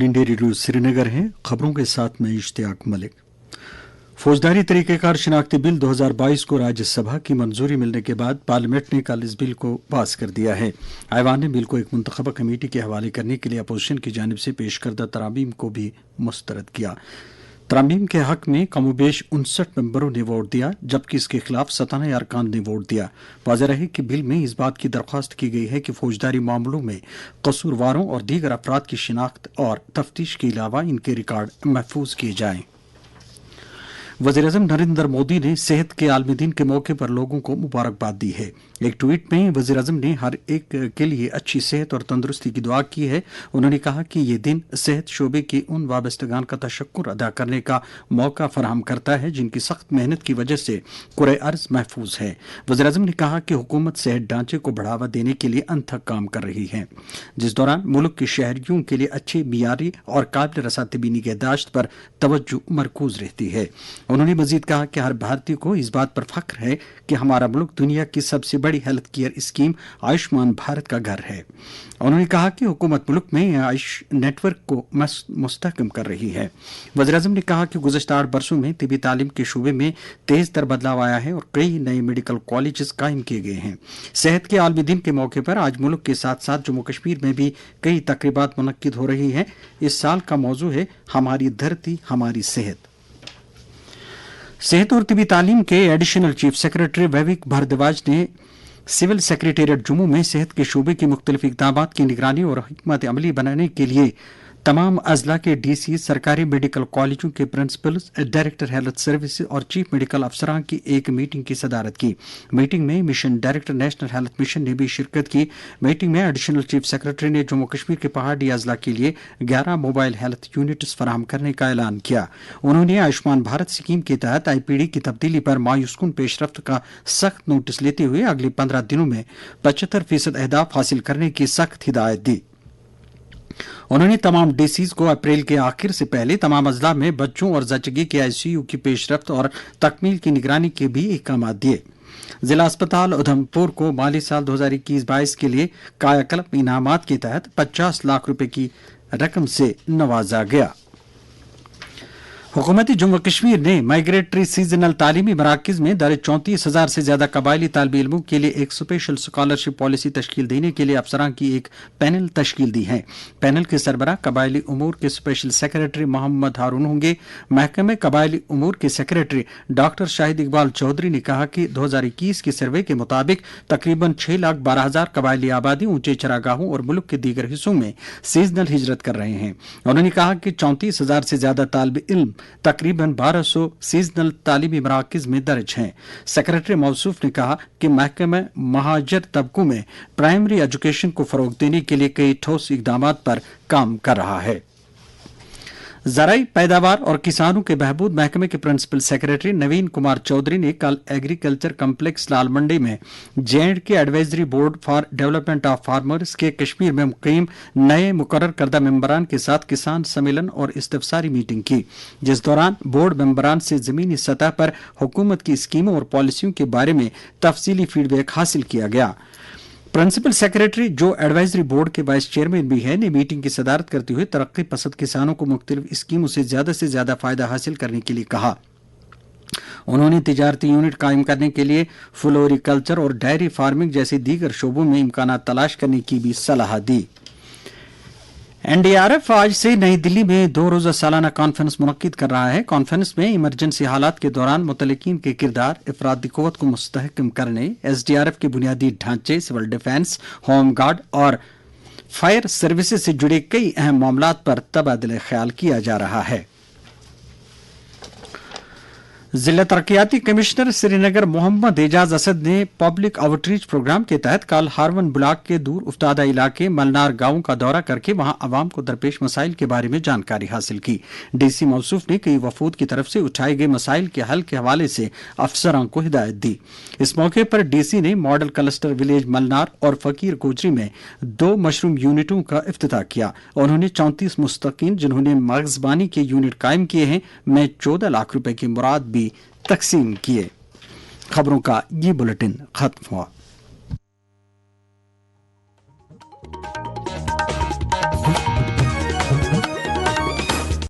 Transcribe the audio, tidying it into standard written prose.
All India radio Srinagar है। खबरों के साथ मैं इश्तियाक मलिक। फौजदारी तरीक़ेकार शनाख्ती बिल 2022 को राज्यसभा की मंजूरी मिलने के बाद पार्लियामेंट ने कल इस बिल को पास कर दिया है। ऐवान ने बिल को एक मुंतखबा कमेटी के हवाले करने के लिए अपोजिशन की जानिब से पेश करदा तरामीम को भी मुस्तरद किया। तरामीम के हक में कमोबेश 59 मेंबरों ने वोट दिया, जबकि इसके खिलाफ 97 अरकान ने वोट दिया। वाज़ेह रहे कि बिल में इस बात की दरख्वास्त की गई है कि फौजदारी मामलों में कसूरवारों और दीगर अफराद की शिनाख्त और तफ्तीश के अलावा इनके रिकॉर्ड महफूज किए जाएं। वज़ीर-ए-आज़म नरेंद्र मोदी ने सेहत के आलमी दिन के मौके पर लोगों को मुबारकबाद दी है। एक ट्वीट में वज़ीर-ए-आज़म ने हर एक के लिए अच्छी सेहत और तंदुरुस्ती की दुआ की है। उन्होंने कहा कि ये दिन सेहत शोबे के उन वाबस्तगान का तशक्कुर अदा करने का मौका फराहम करता है जिनकी सख्त मेहनत की वजह से कुरे अर्ज महफूज है। वज़ीर-ए-आज़म ने कहा कि हुकूमत सेहत ढांचे को बढ़ावा देने के लिए अनथक काम कर रही है, जिस दौरान मुल्क के शहरियों के लिए अच्छे मियारी और काबिल रसा तिबी निगहदाश्त पर तवज्जो मरकूज रहती है। उन्होंने मजीद कहा कि हर भारतीय को इस बात पर फख्र है कि हमारा मुल्क दुनिया की सबसे बड़ी health care scheme Ayushman Bharat का घर है। उन्होंने कहा कि हुकूमत मुल्क में आयुष नेटवर्क को मुस्तहकम कर रही है। वज़ीर-ए-आज़म ने कहा कि गुज़श्ता 8 बरसों में तिबी तालीम के शोबे में तेज तर बदलाव आया है और कई नए मेडिकल कॉलेजेस कायम किए गए हैं। सेहत के आलमी दिन के मौके पर आज मुल्क के साथ साथ जम्मू कश्मीर में भी कई तकरीबात मुनक्किद हो रही हैं। इस साल का मौजू है हमारी धरती हमारी सेहत। सेहत और तिबी तालीम के एडिशनल चीफ सेक्रेटरी वैविक भारद्वाज ने सिविल सेक्रेटेरिएट जम्मू में सेहत के शोबे की मुख्तलिफ इक़दामात की निगरानी और हिकमत अमली बनाने के लिए तमाम अजला के डीसी, सरकारी मेडिकल कॉलेजों के प्रिंसिपल्स, डायरेक्टर हेल्थ सर्विसेज और चीफ मेडिकल अफसरान की एक मीटिंग की सदारत की। मीटिंग में mission director national health mission ने भी शिरकत की। मीटिंग में एडिशनल चीफ सेक्रेटरी ने जम्मू कश्मीर के पहाड़ी अजला के लिए 11 मोबाइल हेल्थ यूनिट्स फराहम करने का ऐलान किया। उन्होंने आयुष्मान भारत स्कीम के तहत आईपीडी की तब्दीली पर मायूसकुन पेशरफ्त का सख्त नोटिस लेते हुए अगले 15 दिनों में 75% अहदाफ हासिल करने की सख्त हिदायत दी। उन्होंने तमाम डीसीज को अप्रैल के आखिर से पहले तमाम अजला में बच्चों और जचगी के आईसीयू की पेशरफ्त और तकमील की निगरानी के भी अहकाम दिए। जिला अस्पताल उधमपुर को माली साल 2021-22 के लिए कायाकल्प इनामात के तहत 50 लाख रुपए की रकम से नवाजा गया। हुकूमती जम्मू कश्मीर ने माइग्रेटरी सीजनल तालीमी मराकज में दर्ज 34,000 से ज्यादा कबायली तालिब इल्मों के लिए एक स्पेशल स्कॉलरशिप पॉलिसी तश्कील देने के लिए अफसरान की एक पैनल तश्कील दी है। पैनल के सरबराह कबायली उमूर के स्पेशल सेक्रेटरी मोहम्मद हारून होंगे। महकमे कबायली उमूर के सेक्रेटरी डॉक्टर शाहिद इकबाल चौधरी ने कहा कि 2021 के सर्वे के मुताबिक तकरीबन 6,12,000 कबायली आबादी ऊंचे चरागाहों और मुल्क के दीगर हिस्सों में सीजनल हिजरत कर रहे हैं। उन्होंने कहा कि 34,000 से ज्यादा तालिब इल्म तकरीबन 1200 सीजनल तालीमी मराकज में दर्ज हैं। सेक्रेटरी मौसूफ ने कहा कि महकमा महाजर तबकों में प्राइमरी एजुकेशन को फरोग देने के लिए कई ठोस इकदामात पर काम कर रहा है। ज़राई पैदावार और किसानों के बहबूद महकमे के प्रिंसिपल सेक्रेटरी नवीन कुमार चौधरी ने कल एग्रीकल्चर कम्प्लेक्स लाल मंडी में J&K advisory board for development of farmers के कश्मीर में मुकीम नए मुकर्रर करदा मेंबरान के साथ किसान सम्मेलन और इस्तफसारी मीटिंग की, जिस दौरान बोर्ड मेंबरान से जमीनी सतह पर हुकूमत की स्कीमों और पॉलिसियों के बारे में तफसीली फीडबैक हासिल किया गया। प्रिंसिपल सेक्रेटरी जो एडवाइजरी बोर्ड के वाइस चेयरमैन भी है ने मीटिंग की सदारत करते हुए तरक्की पसंद किसानों को मुख्तलिफ स्कीमों से ज्यादा फायदा हासिल करने के लिए कहा। उन्होंने तिजारती यूनिट कायम करने के लिए फ्लोरिकल्चर और डायरी फार्मिंग जैसे दीगर शोबों में इम्कानात तलाश करने की भी सलाह दी। एनडीआरएफ आज से नई दिल्ली में 2 रोजा सालाना कॉन्फ्रेंस मुनक्किद कर रहा है। कॉन्फ्रेंस में इमरजेंसी हालात के दौरान मुतल्लिकीन के किरदार, अफरादी क़ुव्वत को मुस्तहकम करने, एसडीआरएफ के बुनियादी ढांचे, सिविल डिफेंस, होम गार्ड और फायर सर्विसेज से जुड़े कई अहम मामलात पर तबादला ख्याल किया जा रहा है। जिला तरक्याती कमिश्नर श्रीनगर मोहम्मद एजाज असद ने पब्लिक आउटरीच प्रोग्राम के तहत कल हारवन ब्लॉक के दूर उफ्तादा इलाके मलनार गांव का दौरा करके वहां आवाम को दरपेश मसाइल के बारे में जानकारी हासिल की। डीसी मौसूफ ने कई वफूद की तरफ से उठाए गए मसाइल के हल के हवाले से अफसरान को हिदायत दी। इस मौके पर डीसी ने मॉडल क्लस्टर विलेज मलनार और फकीर कोचरी में 2 मशरूम यूनिटों का इफ्तिताह किया। उन्होंने 34 मुस्तकीन जिन्होंने मगजबानी के यूनिट कायम किए हैं में 14 लाख रुपए की मुराद भी तकसीम किए। खबरों का ये बुलेटिन खत्म हुआ।